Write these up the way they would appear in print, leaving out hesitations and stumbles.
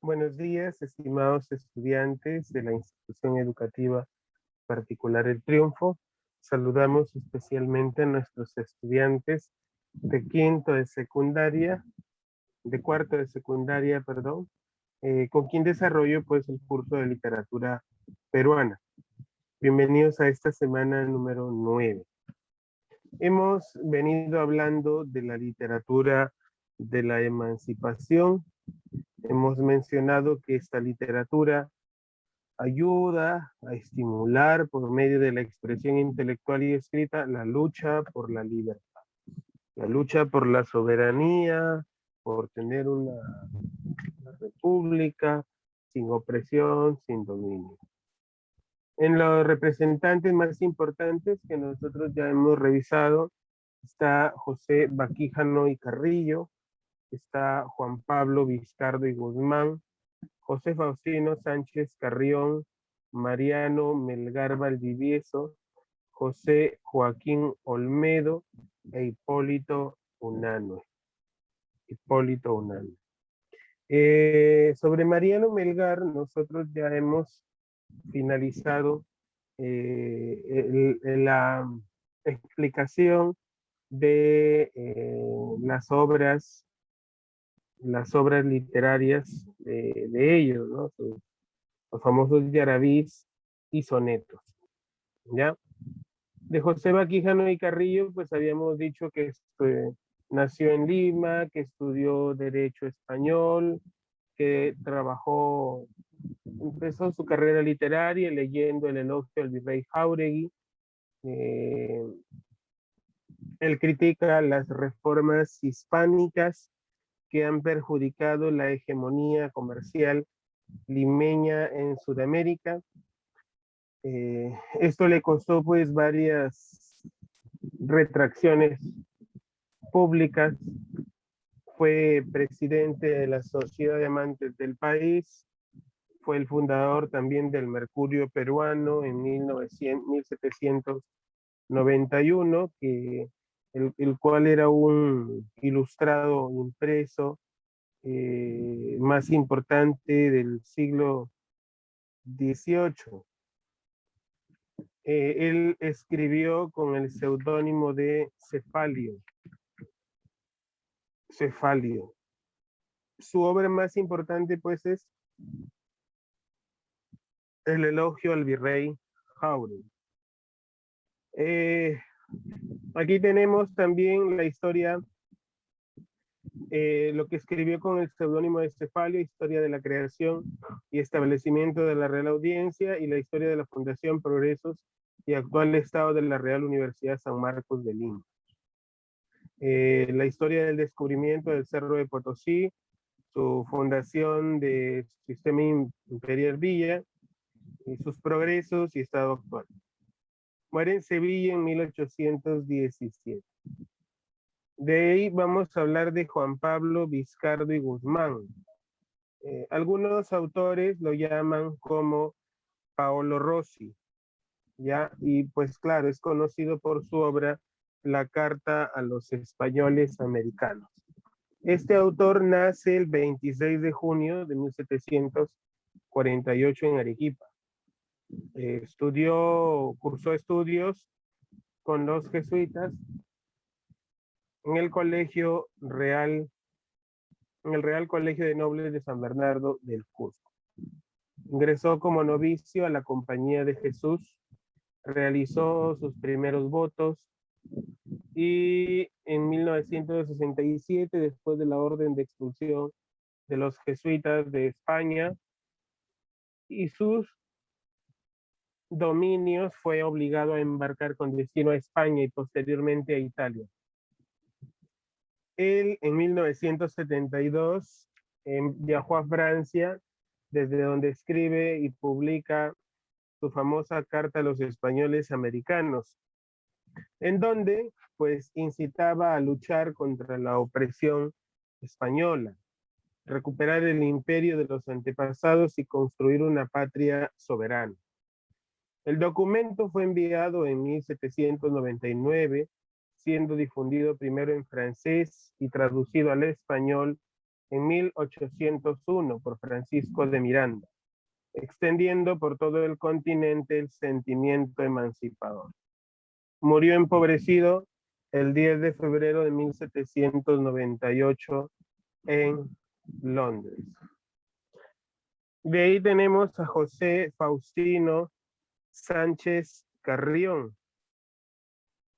Buenos días, estimados estudiantes de la institución educativa particular El Triunfo. Saludamos especialmente a nuestros estudiantes de cuarto de secundaria, perdón, con quien desarrollo pues el curso de literatura peruana. Bienvenidos a esta semana número 9. Hemos venido hablando de la literatura de la emancipación. Hemos mencionado que esta literatura ayuda a estimular por medio de la expresión intelectual y escrita la lucha por la libertad, la lucha por la soberanía, por tener una república sin opresión, sin dominio. En los representantes más importantes que nosotros ya hemos revisado está José Baquíjano y Carrillo, está Juan Pablo Vizcardo y Guzmán, José Faustino Sánchez Carrión, Mariano Melgar Valdivieso, José Joaquín Olmedo e Hipólito Unanue. Sobre Mariano Melgar, nosotros ya hemos finalizado la explicación de las obras literarias de ellos, ¿no? Los famosos yarabís y sonetos, ¿ya? De José Baquíjano y Carrillo, pues habíamos dicho que nació en Lima, que estudió Derecho Español, que empezó su carrera literaria leyendo el elogio al virrey Jáuregui. Él critica las reformas hispánicas que han perjudicado la hegemonía comercial limeña en Sudamérica. Esto le costó pues varias retracciones públicas. Fue presidente de la Sociedad de Amantes del País, fue el fundador también del Mercurio Peruano en 1791, el cual era un ilustrado impreso más importante del siglo XVIII. Él escribió con el seudónimo de Cefalio. Su obra más importante pues es el elogio al virrey Jáuregui. Aquí tenemos también la historia, lo que escribió con el seudónimo de Cefalio, historia de la creación y establecimiento de la Real Audiencia y la historia de la Fundación, Progresos y actual estado de la Real Universidad San Marcos de Lima. La historia del descubrimiento del Cerro de Potosí, su fundación de Sistema Imperial Villa, y sus progresos y estado actual. Muere en Sevilla en 1817. De ahí vamos a hablar de Juan Pablo Vizcardo y Guzmán. Algunos autores lo llaman como Paolo Rossi, ¿ya? Y pues claro, es conocido por su obra La Carta a los Españoles Americanos. Este autor nace el 26 de junio de 1748 en Arequipa. Cursó estudios con los jesuitas en el Real Colegio de Nobles de San Bernardo del Cusco. Ingresó como novicio a la Compañía de Jesús, realizó sus primeros votos y en 1967, después de la orden de expulsión de los jesuitas de España y sus dominios, fue obligado a embarcar con destino a España y posteriormente a Italia. Él en 1972 viajó a Francia, desde donde escribe y publica su famosa Carta a los Españoles Americanos, en donde pues incitaba a luchar contra la opresión española, recuperar el imperio de los antepasados y construir una patria soberana. El documento fue enviado en 1799, siendo difundido primero en francés y traducido al español en 1801 por Francisco de Miranda, extendiendo por todo el continente el sentimiento emancipador. Murió empobrecido el 10 de febrero de 1798 en Londres. De ahí tenemos a José Faustino Sánchez Carrión.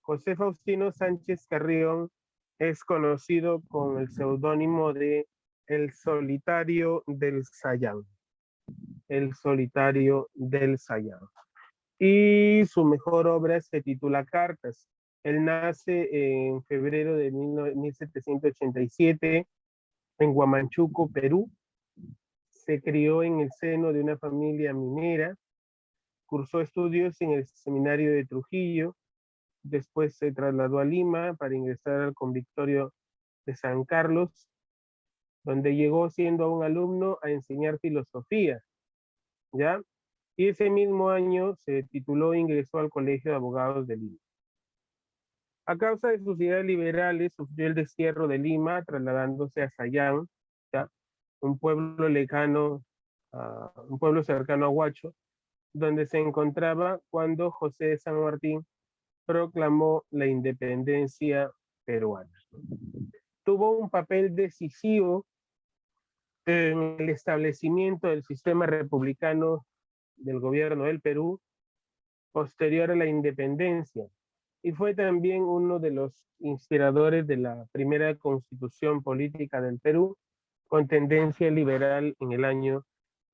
José Faustino Sánchez Carrión es conocido con el seudónimo de El Solitario del Sayán. El Solitario del Sayán. Y su mejor obra se titula Cartas. Él nace en febrero de 1787 en Huamachuco, Perú. Se crió en el seno de una familia minera. Cursó estudios en el seminario de Trujillo. Después se trasladó a Lima para ingresar al convictorio de San Carlos, donde llegó siendo un alumno a enseñar filosofía, ¿ya? Y ese mismo año se tituló e ingresó al Colegio de Abogados de Lima. A causa de sus ideas liberales, sufrió el destierro de Lima, trasladándose a Sayán, ¿ya? Un pueblo lejano, un pueblo cercano a Huacho, donde se encontraba cuando José de San Martín proclamó la independencia peruana. Tuvo un papel decisivo en el establecimiento del sistema republicano del gobierno del Perú posterior a la independencia y fue también uno de los inspiradores de la primera constitución política del Perú con tendencia liberal en el año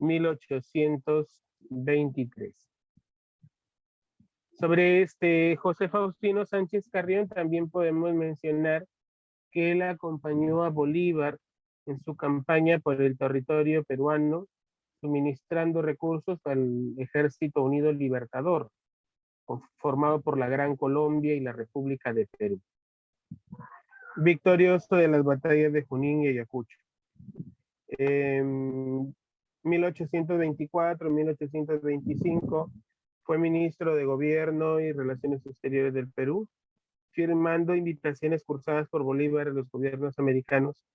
1823. Sobre José Faustino Sánchez Carrión también podemos mencionar que él acompañó a Bolívar en su campaña por el territorio peruano, suministrando recursos al Ejército Unido Libertador, formado por la Gran Colombia y la República de Perú. Victorioso de las batallas de Junín y Ayacucho. En 1824-1825 fue ministro de Gobierno y Relaciones Exteriores del Perú, firmando invitaciones cursadas por Bolívar a los gobiernos americanos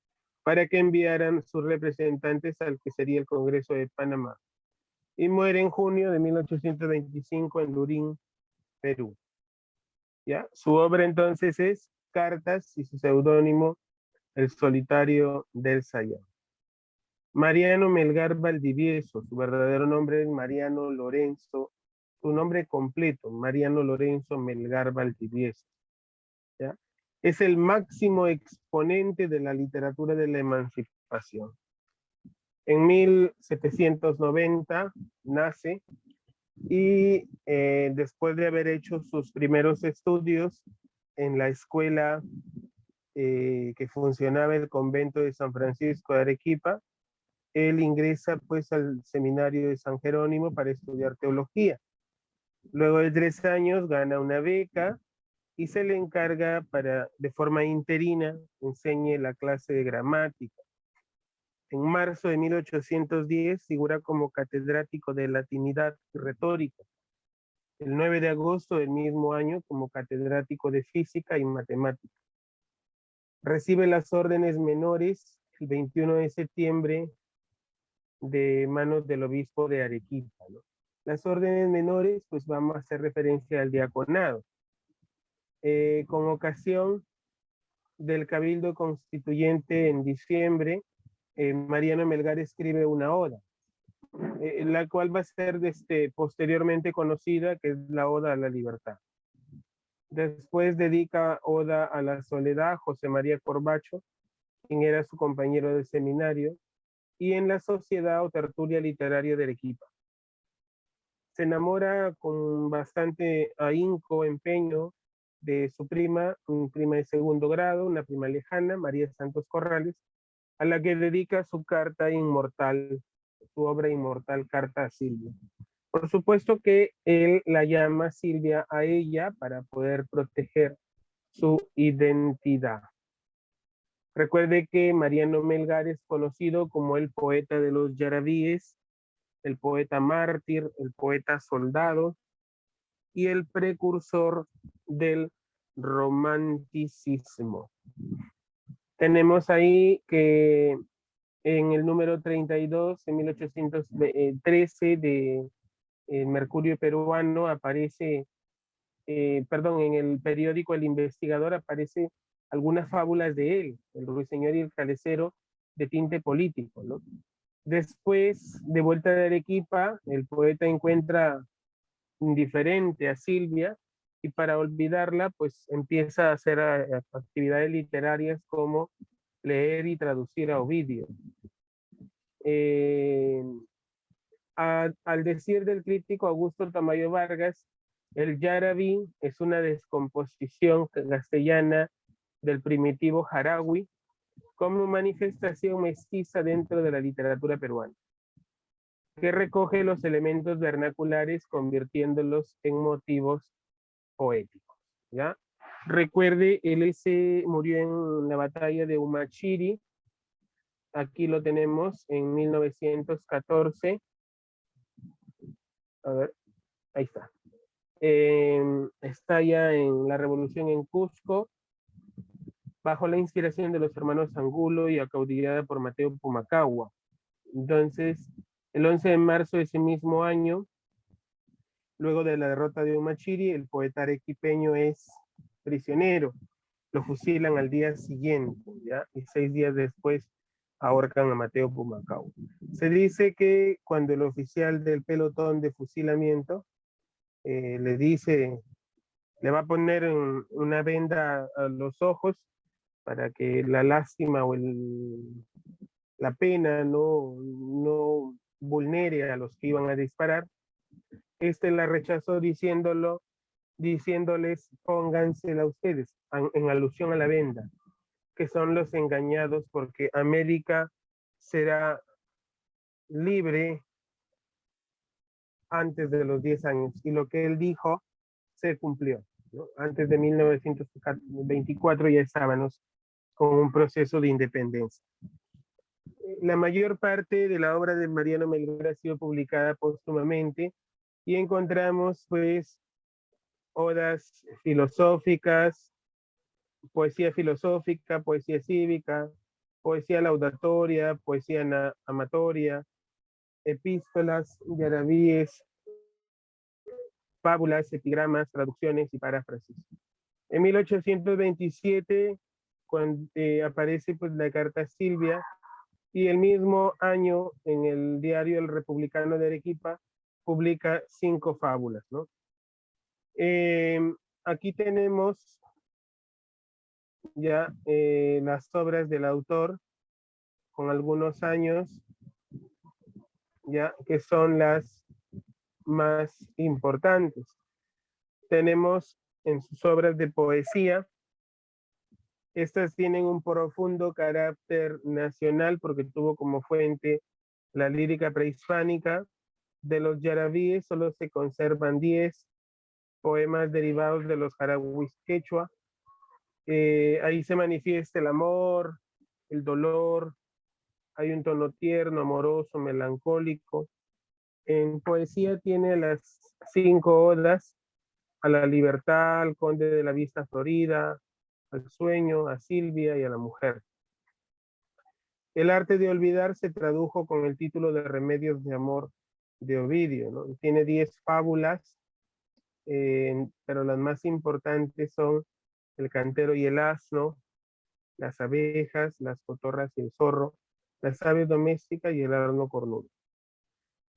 para que enviaran sus representantes al que sería el Congreso de Panamá. Y muere en junio de 1825 en Lurín, Perú. ¿Ya? Su obra entonces es Cartas y su seudónimo El Solitario del Sayán. Mariano Melgar Valdivieso, su verdadero nombre es Mariano Lorenzo, su nombre completo, Mariano Lorenzo Melgar Valdivieso. ¿Ya? Es el máximo exponente de la literatura de la emancipación. En 1790 nace y después de haber hecho sus primeros estudios en la escuela que funcionaba el convento de San Francisco de Arequipa, él ingresa pues al seminario de San Jerónimo para estudiar teología. Luego de 3 años gana una beca y se le encarga para, de forma interina, enseñe la clase de gramática. En marzo de 1810 figura como catedrático de latinidad y retórica. El 9 de agosto del mismo año como catedrático de física y matemática. Recibe las órdenes menores el 21 de septiembre de manos del obispo de Arequipa, ¿no? Las órdenes menores, pues vamos a hacer referencia al diaconado. Con ocasión del Cabildo Constituyente en diciembre, Mariano Melgar escribe una oda, la cual va a ser posteriormente conocida, que es la Oda a la Libertad. Después dedica Oda a la Soledad, José María Corbacho, quien era su compañero de seminario, y en la Sociedad o Tertulia Literaria de Arequipa. Se enamora con bastante ahínco, empeño, de su prima, una prima de segundo grado, una prima lejana, María Santos Corrales, a la que dedica su carta inmortal, su obra inmortal, Carta a Silvia. Por supuesto que él la llama Silvia a ella para poder proteger su identidad. Recuerde que Mariano Melgar es conocido como el poeta de los Yaravíes, el poeta mártir, el poeta soldado y el precursor del romanticismo. Tenemos ahí que En el número 32, en 1813, de Mercurio Peruano, aparece, perdón, en el periódico El Investigador aparece algunas fábulas de él, el ruiseñor y el calecero, de tinte político, ¿no? Después, de vuelta de Arequipa, el poeta encuentra indiferente a Silvia y para olvidarla, pues empieza a hacer actividades literarias como leer y traducir a Ovidio. Eh, al decir del crítico Augusto Tamayo Vargas, el yaraví es una descomposición castellana del primitivo jarawi como manifestación mestiza dentro de la literatura peruana, que recoge los elementos vernaculares convirtiéndolos en motivos poéticos, ¿ya? Recuerde, él se murió en la batalla de Humachiri, aquí lo tenemos en 1914, a ver, ahí está. Estalla en la revolución en Cusco, bajo la inspiración de los hermanos Angulo y acaudillada por Mateo Pumacahua. Entonces, el 11 de marzo de ese mismo año, luego de la derrota de Humachiri, el poeta arequipeño es prisionero. Lo fusilan al día siguiente, ¿ya? Y 6 días después ahorcan a Mateo Pumacahua. Se dice que cuando el oficial del pelotón de fusilamiento le dice, le va a poner una venda a los ojos para que la lástima o la pena no vulnere a los que iban a disparar. Este la rechazó diciéndoles, póngansela ustedes, en alusión a la venda, que son los engañados porque América será libre antes de los 10 años. Y lo que él dijo se cumplió, ¿no? Antes de 1924 ya estábamos con un proceso de independencia. La mayor parte de la obra de Mariano Melgar ha sido publicada póstumamente y encontramos pues odas filosóficas, poesía filosófica, poesía cívica, poesía laudatoria, poesía amatoria, epístolas, yaravíes, fábulas, epigramas, traducciones y paráfrasis. En 1827, cuando aparece pues la carta Silvia, y el mismo año en el diario El Republicano de Arequipa publica 5 fábulas, ¿no? Aquí tenemos ya las obras del autor con algunos años, ya que son las más importantes. Tenemos en sus obras de poesía, estas tienen un profundo carácter nacional porque tuvo como fuente la lírica prehispánica. De los yaravíes solo se conservan 10 poemas derivados de los jarawis quechua. Ahí se manifiesta el amor, el dolor, hay un tono tierno, amoroso, melancólico. En poesía tiene las 5 odas: a la libertad, al conde de la vista florida, al sueño, a Silvia y a la mujer. El arte de olvidar se tradujo con el título de Remedios de Amor de Ovidio, ¿no? Tiene 10 fábulas, pero las más importantes son El cantero y el asno, Las abejas, Las cotorras y el zorro, Las aves domésticas y El asno cornudo.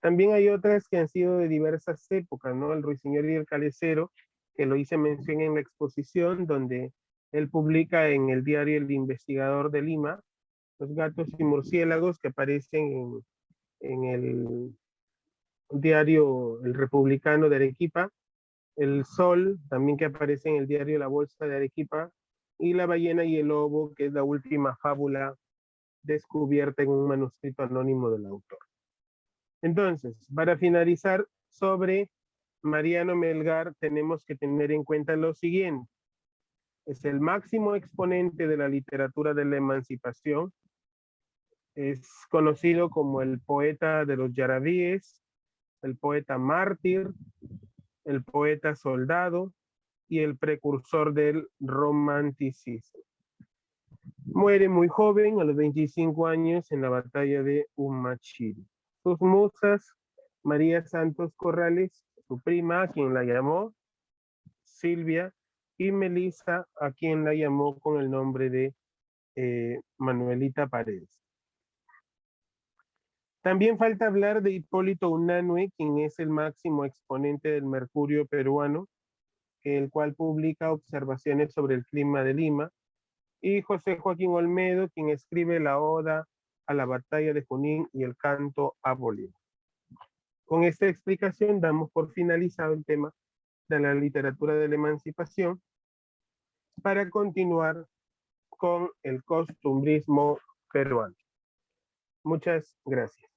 También hay otras que han sido de diversas épocas, ¿no? El ruiseñor y el calecero, que lo hice mención en la exposición, donde él publica en el diario El Investigador de Lima, Los gatos y murciélagos, que aparecen en el diario El Republicano de Arequipa, El Sol, también que aparece en el diario La Bolsa de Arequipa, y La ballena y el lobo, que es la última fábula descubierta en un manuscrito anónimo del autor. Entonces, para finalizar sobre Mariano Melgar, tenemos que tener en cuenta lo siguiente. Es el máximo exponente de la literatura de la emancipación. Es conocido como el poeta de los yaravíes, el poeta mártir, el poeta soldado y el precursor del romanticismo. Muere muy joven, a los 25 años, en la batalla de Humachiri. Sus musas, María Santos Corrales, su prima, a quien la llamó Silvia, y Melissa, a quien la llamó con el nombre de Manuelita Paredes. También falta hablar de Hipólito Unanue, quien es el máximo exponente del mercurio peruano, el cual publica observaciones sobre el clima de Lima, y José Joaquín Olmedo, quien escribe la Oda a la batalla de Junín y el canto a Bolívar. Con esta explicación damos por finalizado el tema de la literatura de la emancipación para continuar con el costumbrismo peruano. Muchas gracias.